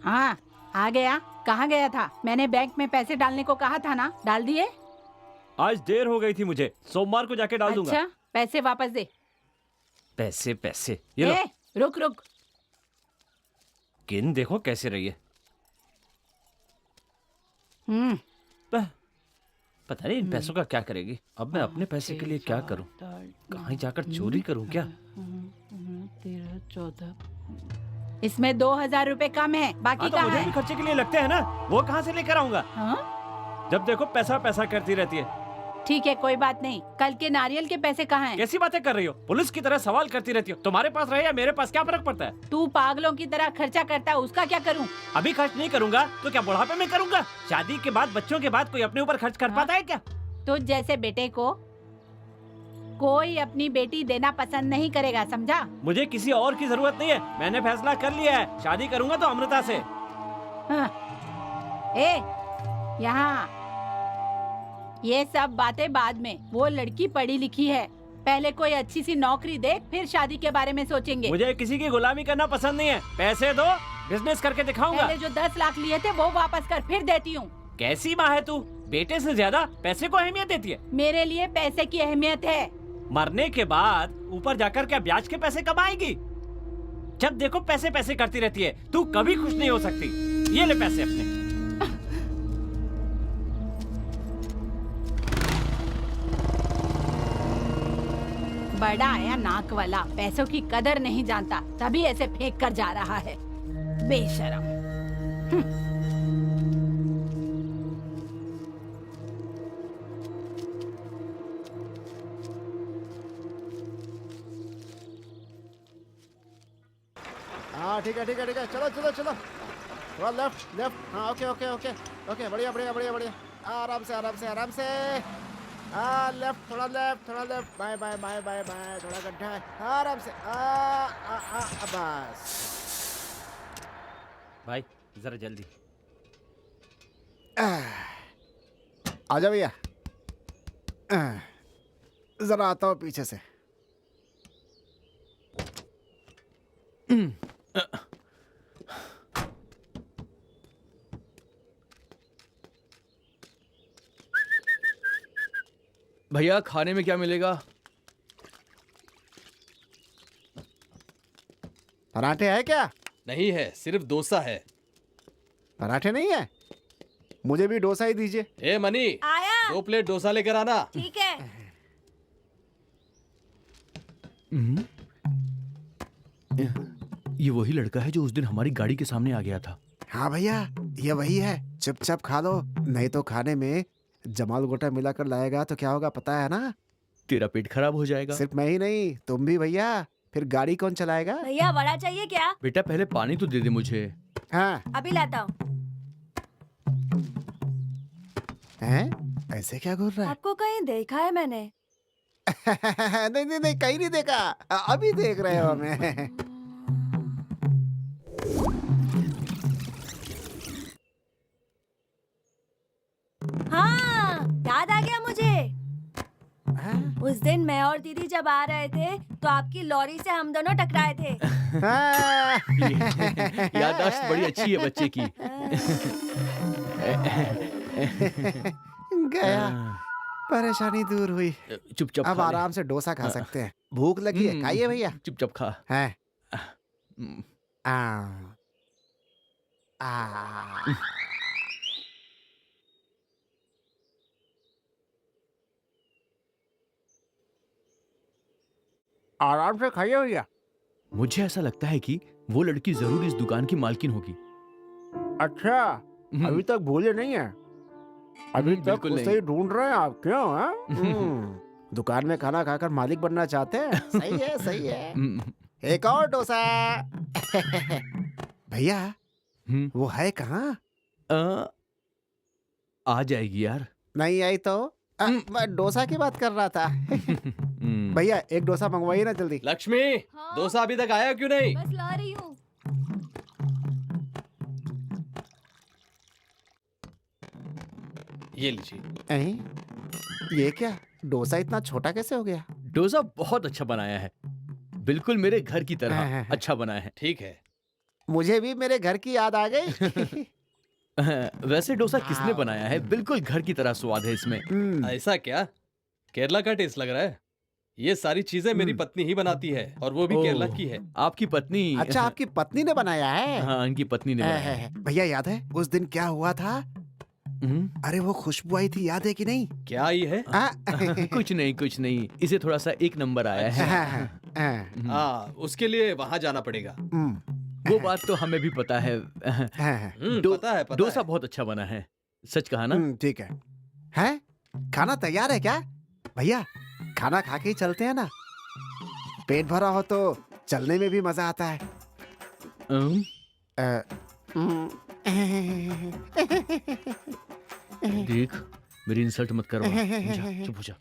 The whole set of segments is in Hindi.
हाँ, आ गया। कहाँ गया था? मैंने बैंक में पैसे डालने को कहा था ना, डाल दिए? आज देर हो गई थी मुझे, सोमवार को जाके डाल दूंगा। अच्छा, पैसे वापस दे। पैसे पैसे ये लो। रुक रुक। गिन देखो कैसे रही है। पता नहीं इन पैसों का क्या करेगी। अब मैं अपने पैसे के लिए क्या करूं? कहीं जाकर चोरी करूं क्या? 13, 14। इसमें 2000 रुपए कम है, बाकी तो कहाँ मुझे है? भी खर्चे के लिए लगते हैं ना, वो कहाँ से लेकर आऊंगा? हाँ? जब देखो पैसा पैसा करती रहती है। ठीक है, कोई बात नहीं। कल के नारियल के पैसे कहाँ हैं? कैसी बातें कर रही हो? पुलिस की तरह सवाल करती रहती हो। तुम्हारे पास रहे या मेरे पास, क्या फर्क पड़ता है? तू पागलों की तरह खर्चा करता है, उसका क्या करूं? अभी खर्च नहीं करूंगा तो क्या बुढ़ापे में करूंगा? शादी के बाद, बच्चों के बाद कोई अपने ऊपर खर्च कर पाता है क्या? तो जैसे बेटे को कोई अपनी बेटी देना पसंद नहीं करेगा, समझा? मुझे किसी और की जरूरत नहीं है। मैंने फैसला कर लिया है, शादी करूंगा तो अमृता से। हाँ। यहाँ ये सब बातें बाद में। वो लड़की पढ़ी लिखी है, पहले कोई अच्छी सी नौकरी देख, फिर शादी के बारे में सोचेंगे। मुझे किसी की गुलामी करना पसंद नहीं है। पैसे दो, बिजनेस करके दिखाऊंगा। पहले जो 10 लाख लिए थे वो वापस कर, फिर देती हूँ। कैसी माँ है तू? बेटे से ज्यादा पैसे को अहमियत देती है। मेरे लिए पैसे की अहमियत है। मरने के बाद ऊपर जाकर क्या ब्याज के पैसे कमाएगी? जब देखो पैसे पैसे करती रहती है। तू कभी खुश नहीं हो सकती। ये ले पैसे अपने। बड़ा आया नाक वाला, पैसों की कदर नहीं जानता, तभी ऐसे फेंक कर जा रहा है, बेशरम। हाँ ठीक है ठीक है ठीक है, चलो चलो चलो, थोड़ा लेफ्ट लेफ्ट। हाँ ओके ओके ओके ओके, बढ़िया बढ़िया बढ़िया बढ़िया, आराम से आराम से आराम से। हाँ लेफ्ट, थोड़ा लेफ्ट, बाएं बाएं बाएं बाएं बाएं, थोड़ा गड्ढा है, आराम से। बस भाई जरा जल्दी आ जाओ भैया। जरा आता हूँ पीछे से। भैया खाने में क्या मिलेगा? पराठे है क्या? नहीं है, सिर्फ डोसा है। पराठे नहीं है? मुझे भी डोसा ही दीजिए। ए मनी, आया। 2 प्लेट डोसा लेकर आना। ठीक है। ये वही लड़का है जो उस दिन हमारी गाड़ी के सामने आ गया था। हाँ भैया, ये वही है। चुपचाप खा लो, नहीं तो खाने में जमाल गोटा मिलाकर लाएगा तो क्या होगा पता है ना? तेरा पेट खराब हो जाएगा। सिर्फ मैं ही नहीं, तुम भी भैया। फिर गाड़ी कौन चलाएगा? भैया वड़ा चाहिए क्या? बेटा पहले पानी तो दे दे मुझे। हाँ अभी लाता हूँ। हैं? ऐसे क्या घूर रहा है? आपको कहीं देखा है मैंने? नहीं नहीं नहीं, कहीं नहीं देखा। अभी देख रहे हो हमें। हाँ, याद आ गया मुझे। उस दिन मैं और दीदी जब आ रहे थे तो आपकी लॉरी से हम दोनों टकराए थे। याददाश्त बड़ी अच्छी है बच्चे की। गया, परेशानी दूर हुई। चुपचाप अब खा ले। आराम से डोसा खा सकते हैं। भूख लगी है, खाइए भैया। चुपचाप खा। है हम्म, आराम से खाइए भैया। मुझे ऐसा लगता है कि वो लड़की जरूर इस दुकान की मालकिन होगी। अच्छा, अभी तक भूले नहीं है? अभी तक बिल्कुल उसे नहीं। ही ढूंढ रहे हैं आप, क्यों? दुकान में खाना खाकर मालिक बनना चाहते हैं? सही है सही है। एक और डोसा। भैया वो है कहाँ? आ जाएगी यार। नहीं आई तो? मैं डोसा की बात कर रहा था। भैया एक डोसा मंगवाइए ना जल्दी। लक्ष्मी, हाँ? डोसा अभी तक आया क्यों नहीं? बस ला रही हूँ। ये लीजिए। ये क्या, डोसा इतना छोटा कैसे हो गया? डोसा बहुत अच्छा बनाया है, बिल्कुल मेरे घर की तरह अच्छा बनाया है। ठीक है। मुझे भी मेरे घर की याद आ गई। वैसे डोसा किसने बनाया है? बिल्कुल घर की तरह स्वाद है इसमें। ऐसा क्या? केरला का टेस्ट लग रहा है। ये सारी चीजें मेरी पत्नी ही बनाती है और वो भी ओह, केरला की है। आपकी पत्नी? अच्छा, आपकी पत्नी ने बनाया है? हाँ, उनकी पत्नी ने बनाया है। भैया याद है उस दिन क्या हुआ था? अरे वो खुशबू आई थी, याद है कि नहीं? क्या आई है? कुछ नहीं कुछ नहीं, इसे थोड़ा सा एक नंबर आया है। उसके लिए वहाँ जाना पड़ेगा। वो बात तो हमें भी पता है। पता है। डोसा बहुत अच्छा बना है, सच कहा ना? ठीक है। हैं? खाना तैयार है क्या? भैया खाना खा के ही चलते हैं ना, पेट भरा हो तो चलने में भी मजा आता है। देख, मेरी इंसल्ट मत करवा। जा, चुप हो जा।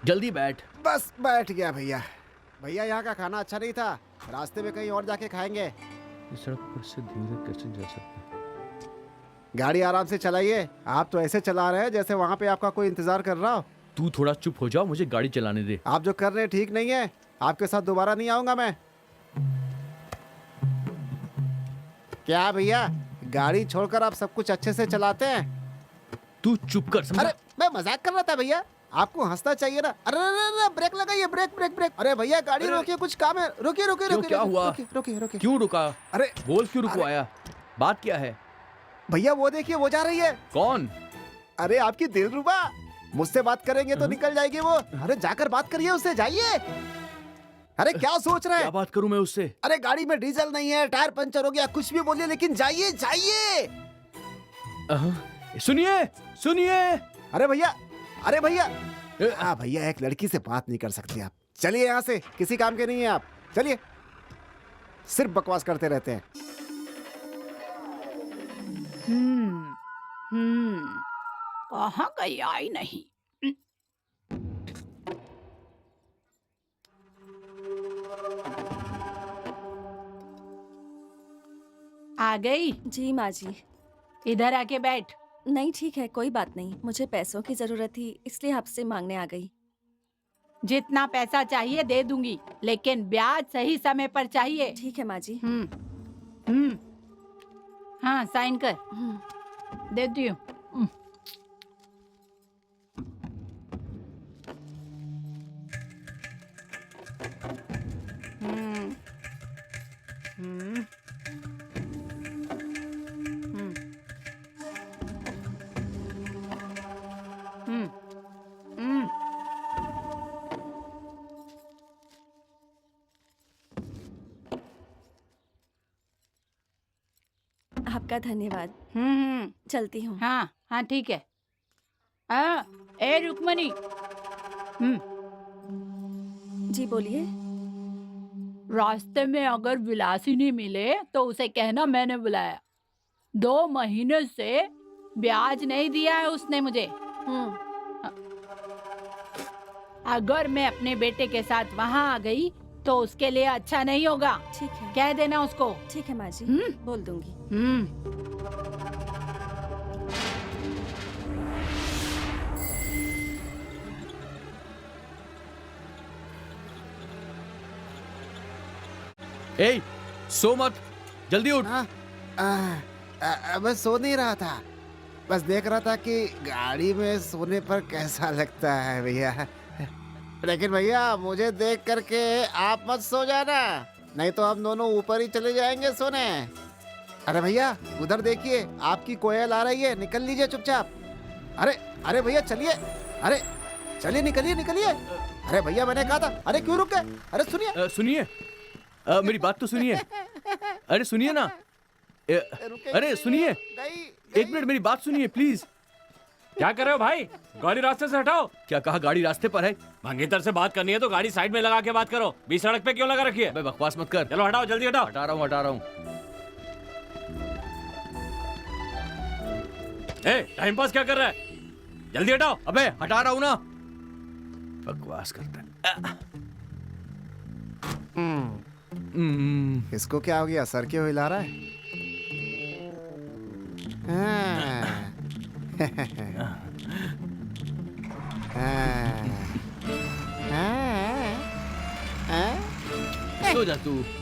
जल्दी बैठ। बस बैठ गया भैया। भैया यहाँ का खाना अच्छा नहीं था, रास्ते में कहीं और जाके खाएंगे। इस सड़क पर से धीरे कैसे जा सकते हैं? गाड़ी आराम से चलाइए, आप तो ऐसे चला रहे हैं जैसे वहाँ पे आपका कोई इंतजार कर रहा हो। तू थोड़ा चुप हो जा, मुझे गाड़ी चलाने दे। आप जो कर रहे हैं ठीक नहीं है, आपके साथ दोबारा नहीं आऊंगा मैं। क्या भैया, गाड़ी छोड़कर आप सब कुछ अच्छे से चलाते हैं? तू चुप कर, समझा? अरे मैं मजाक कर रहा था भैया, आपको हंसना चाहिए ना। अरे ब्रेक लगाइए, ब्रेक ब्रेक ब्रेक। अरे भैया गाड़ी रोकिए, कुछ काम है। रोकिए रोकिए रोकिए। क्या हुआ? रोकिए रोकिए। क्यों रुका? अरे बोल, क्यों रुकवाया? बात क्या है? भैया वो देखिए, वो जा रही है। कौन? अरे आपकी दिलरुबा, मुझसे बात करेंगे तो निकल जाएगी वो। अरे जाकर बात करिए उससे, जाइए। अरे क्या सोच रहे हैं? क्या बात करूं मैं उससे? अरे गाड़ी में डीजल नहीं है, टायर पंचर हो गया, कुछ भी बोलिए लेकिन जाइए जाइए। सुनिए सुनिए। अरे भैया, अरे भैया। हाँ भैया, एक लड़की से बात नहीं कर सकते आप। चलिए यहाँ से, किसी काम के नहीं है आप। चलिए, सिर्फ बकवास करते रहते हैं। कहाँ गई, आई नहीं। आ गई? जी माँ जी। इधर आके बैठ। नहीं ठीक है, कोई बात नहीं। मुझे पैसों की जरूरत थी, इसलिए आपसे मांगने आ गई। जितना पैसा चाहिए दे दूंगी, लेकिन ब्याज सही समय पर चाहिए। ठीक है माँ जी। हाँ साइन कर। देती हूँ। आपका धन्यवाद। चलती हूँ। हाँ हाँ ठीक है। ए रुक्मणी। जी बोलिए। रास्ते में अगर विलासिनी मिले तो उसे कहना मैंने बुलाया। 2 महीने से ब्याज नहीं दिया है उसने मुझे। अगर मैं अपने बेटे के साथ वहाँ आ गई तो उसके लिए अच्छा नहीं होगा। ठीक है, कह देना उसको। ठीक है माँ जी, बोल दूंगी। ए, सो मत, जल्दी उठ। मैं सो नहीं रहा था, बस देख रहा था कि गाड़ी में सोने पर कैसा लगता है भैया। लेकिन भैया मुझे देख करके आप मत सो जाना, नहीं तो हम दोनों ऊपर ही चले जाएंगे सोने। अरे भैया उधर देखिए, आपकी कोयल आ रही है, निकल लीजिए चुपचाप। अरे अरे भैया चलिए, अरे चलिए निकलिए निकलिए। अरे भैया मैंने कहा था। अरे क्यों रुक गए? अरे सुनिए सुनिए, मेरी बात तो सुनिए। अरे सुनिए ना। अरे सुनिए, एक मिनट मेरी बात सुनिए प्लीज। क्या कर रहे हो भाई? गाड़ी रास्ते से हटाओ। क्या कहा? गाड़ी रास्ते पर है। मंगेतर से बात करनी है तो गाड़ी साइड में लगा के बात करो, बीच सड़क पे क्यों लगा रखी है? बकवास मत कर। चलो हटाओ, जल्दी हटाओ। हटा रहा हूँ। टाइम पास क्या कर रहा है? जल्दी हटाओ। अबे हटा रहा हूँ ना। बकवास करता है। इसको क्या हो गया? सर क्यों हिला रहा है? सो जा तू।